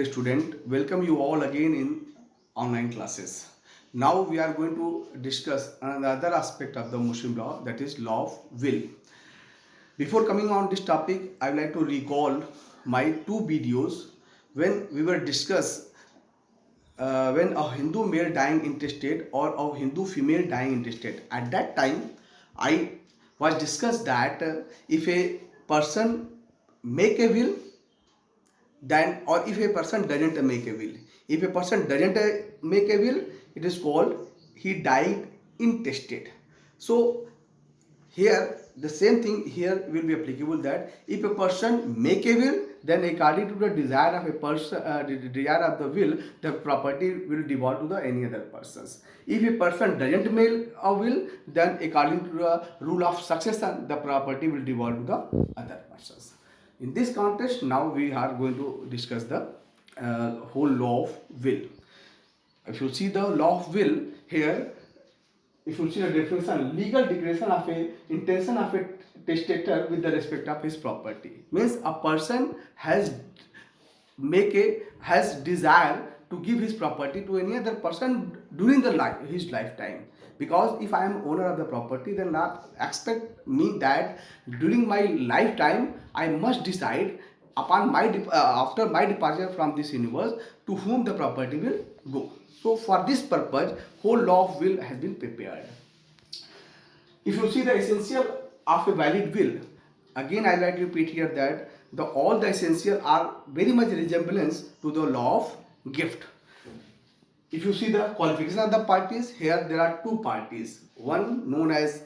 Student, welcome you all again in online classes. Now we are going to discuss another aspect of the Muslim law, that is law of will. Before coming on this topic, I would like to recall my two videos when we were discuss when a Hindu male dying intestate or a Hindu female dying intestate. At that time, I was discussed that if a person make a will, then or if a person doesn't make a will, if a person doesn't make a will, it is called he died intestate. So here the same thing here will be applicable, that if a person make a will, then according to the desire of a person, the desire of the will, the property will devolve to the any other persons. If a person doesn't make a will, then according to the rule of succession, the property will devolve to the other persons. In this context, now we are going to discuss the whole law of will. If you see the law of will here, if you see the definition, legal declaration of a intention of a testator with the respect of his property, means a person has desire to give his property to any other person during his lifetime. Because if I am owner of the property, then not expect me that during my lifetime I must decide upon my after my departure from this universe to whom the property will go. So for this purpose, whole law of will has been prepared. If you see the essential of a valid will, again I like to repeat here that all the essential are very much resemblance to the law of gift. If you see the qualification of the parties, here there are two parties, one known as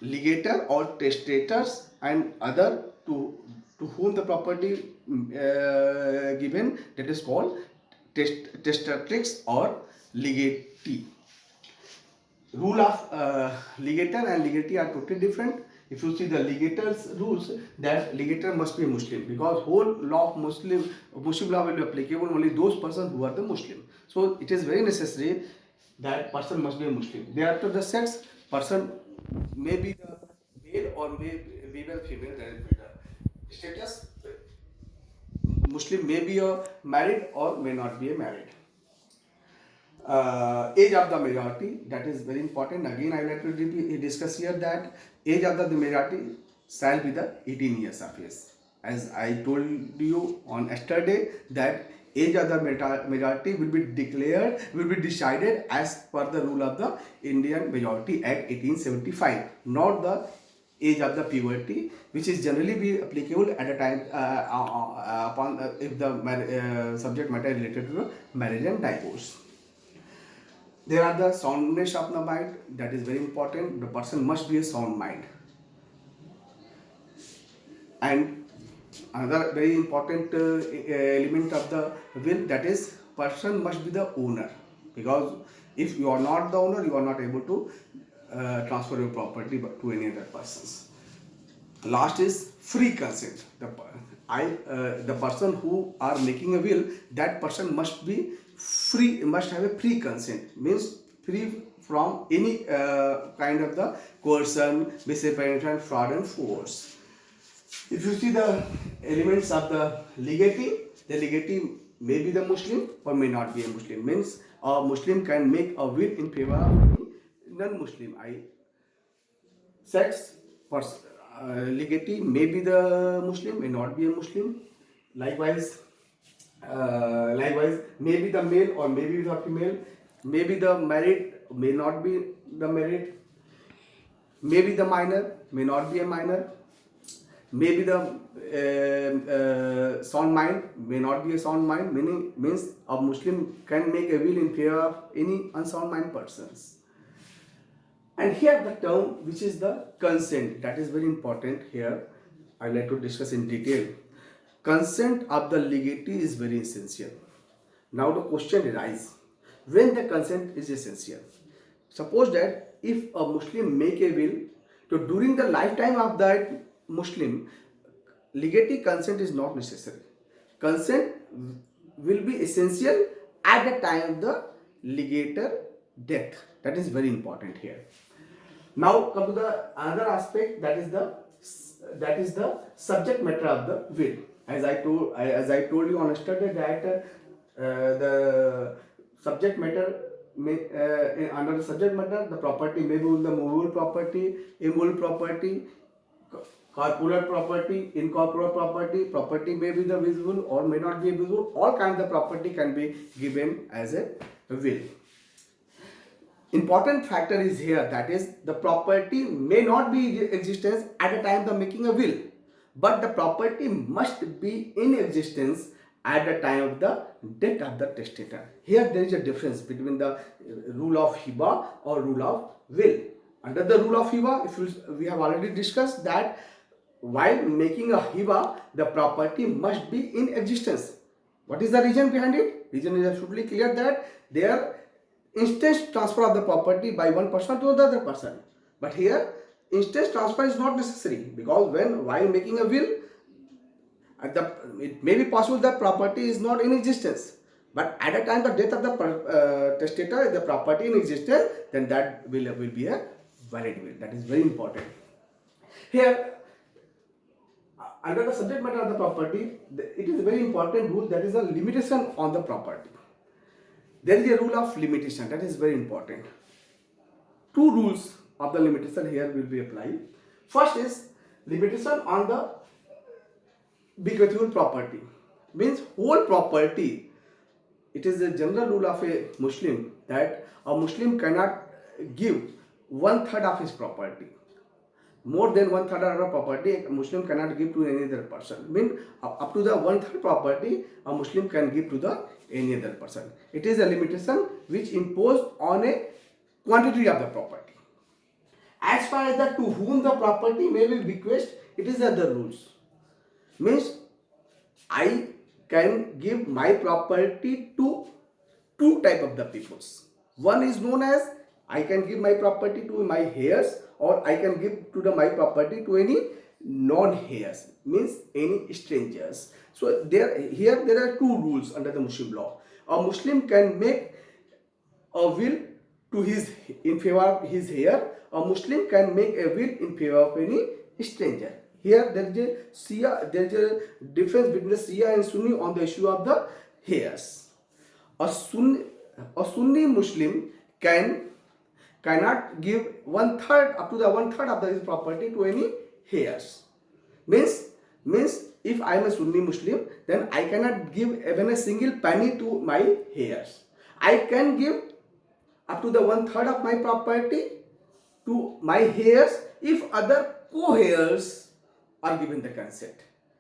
legator or testators, and other to whom the property given, that is called testatrix or legatee. Rule of legator and legatee are totally different. If you see the legator's rules, that legator must be a Muslim, because whole law of Muslim law will be applicable only those persons who are the Muslim. So it is very necessary that person must be a Muslim. Thereafter the sex, person may be the male or may be the female, that is better. Status, Muslim may be a married or may not be a married. Age of the majority, that is very important. Again, I would like to discuss here that age of the majority shall be the 18 years of age. As I told you on yesterday, that age of the majority will be decided as per the rule of the Indian Majority Act 1875, not the age of the puberty, which is generally be applicable at a time upon if the subject matter related to marriage and divorce. There are the soundness of the mind, that is very important. The person must be a sound mind. And another very important element of the will, that is person must be the owner, because if you are not the owner, you are not able to transfer your property to any other persons. Last is free consent. The person who are making a will, that person must be free, must have a free consent, means free from any kind of the coercion, misapprehension, fraud and force. If you see the elements of the legatee may be the Muslim or may not be a Muslim, means a Muslim can make a will in favor of any non-Muslim. Sex, legatee may be the Muslim, may not be a Muslim. Likewise, maybe the male or maybe the female, maybe the married, may not be the married, maybe the minor, may not be a minor, maybe the sound mind, may not be a sound mind. Means a Muslim can make a will in favor of any unsound mind persons. And here the term which is the consent, that is very important. Here I would like to discuss in detail. Consent of the legatee is very essential. Now the question arises, when the consent is essential. Suppose that if a Muslim make a will, so during the lifetime of that Muslim, legatee consent is not necessary. Consent will be essential at the time of the legator death. That is very important here. Now come to the another aspect, that is the subject matter of the will. As I told you on yesterday, that the subject matter under the subject matter, the property may be the movable property, immovable property, corporeal property, incorporeal property. Property may be the visible or may not be visible. All kinds of property can be given as a will. Important factor is here, that is the property may not be in existence at the time of making a will, but the property must be in existence at the time of the death of the testator. Here there is a difference between the rule of hiba or rule of will. Under the rule of hiba, we have already discussed that while making a hiba, the property must be in existence. What is the reason behind it? Reason is absolutely clear, that there instant transfer of the property by one person to the other person. But here instant transfer is not necessary, because while making a will, it may be possible that property is not in existence, but at the time of death of the testator, the property in existence, then that will be a valid will. That is very important. Here, under the subject matter of the property, it is a very important rule, that is a limitation on the property. There is a rule of limitation, that is very important. Two rules of the limitation here will be applied. First is limitation on the bequeathable property. Means whole property. It is a general rule of a Muslim that a Muslim cannot give 1/3 of his property. More than 1/3 of the property a Muslim cannot give to any other person. Means up to the 1/3 property a Muslim can give to the any other person. It is a limitation which imposed on a quantity of the property. As far as the to whom the property may be bequeathed, it is other rules. Means I can give my property to two type of the peoples. One is known as I can give my property to my heirs, or I can give to my property to any non-heirs, means any strangers. So there are two rules under the Muslim law. A Muslim can make a will to in favor of his heir. A Muslim can make a will in favor of any stranger. Here there is a difference between the Shia and Sunni on the issue of the heirs. A Sunni Muslim cannot give 1/3 up to the 1/3 of his property to any heirs. Means if I am a Sunni Muslim, then I cannot give even a single penny to my heirs. I can give up to the 1/3 of my property to my heirs if other co-heirs are given the consent.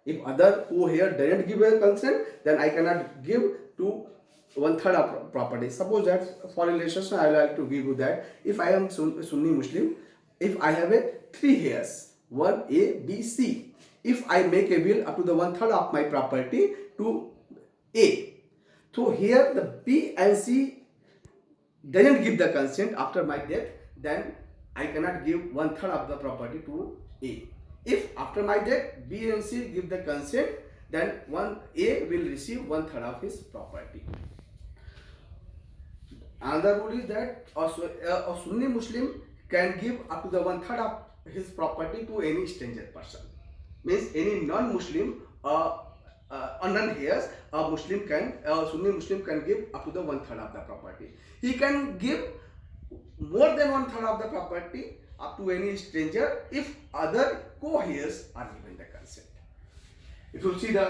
If other co-heir doesn't give a consent, then I cannot give to 1/3 of property. Suppose that for illustration I like to give you that if I am Sunni Muslim, if I have a 3 heirs, 1 A, B, C, if I make a will up to the 1/3 of my property to A, so here the B and C doesn't give the consent after my death, then I cannot give 1/3 of the property to A. If after my death B and C give the consent, then A will receive 1/3 of his property. Another rule is that a Sunni Muslim can give up to the 1/3 of his property to any stranger person. Means any non-Muslim non-heirs, a Sunni Muslim can give up to the 1/3 of the property. He can give more than 1/3 of the property up to any stranger if other co-heirs are given the consent. If you see the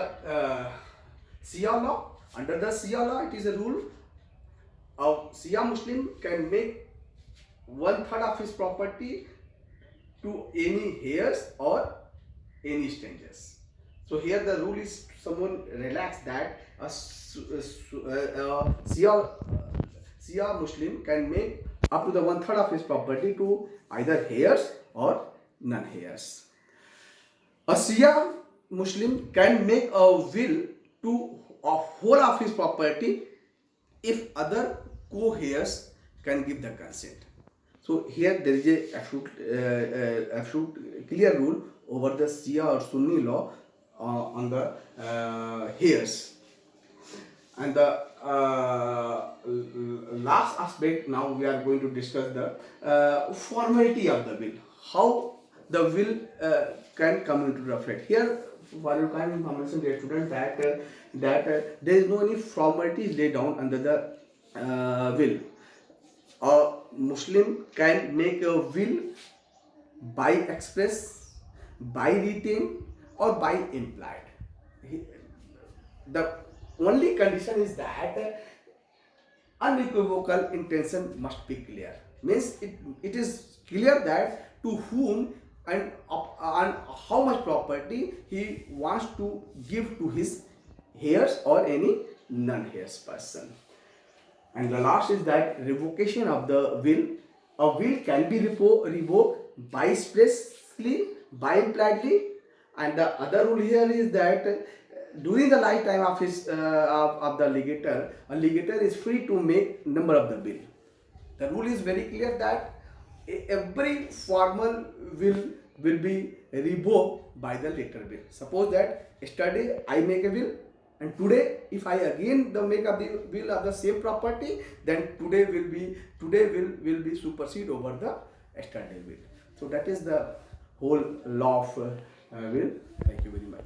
Shia law, under the Shia law, it is a rule. A Shia Muslim can make 1/3 of his property to any heirs or any strangers. So here the rule is someone relaxed, that a Shia Muslim can make up to the 1/3 of his property to either heirs or non-heirs. A Shia Muslim can make a will to a whole of his property if other co-heirs can give the consent. So here there is a absolute clear rule over the Shia or Sunni law on the heirs. And the last aspect, now we are going to discuss the formality of the will. How the will can come into effect. Here for your kind information, dear student, that there is no any formalities laid down under the will. A Muslim can make a will by express, by written, or by implied. The only condition is that unequivocal intention must be clear. Means it is clear that to whom and how much property he wants to give to his heirs or any non-heirs person. And the last is that revocation of the will. A will can be revoked by expressly, by impliedly, and the other rule here is that during the lifetime of his of the legator, a legator is free to make number of the will. The rule is very clear that every formal will be revoked by the later will. Suppose that yesterday I make a will, and today if I again make a will of the same property, then today will be supersede over the yesterday will. So that is the whole law of will. Thank you very much.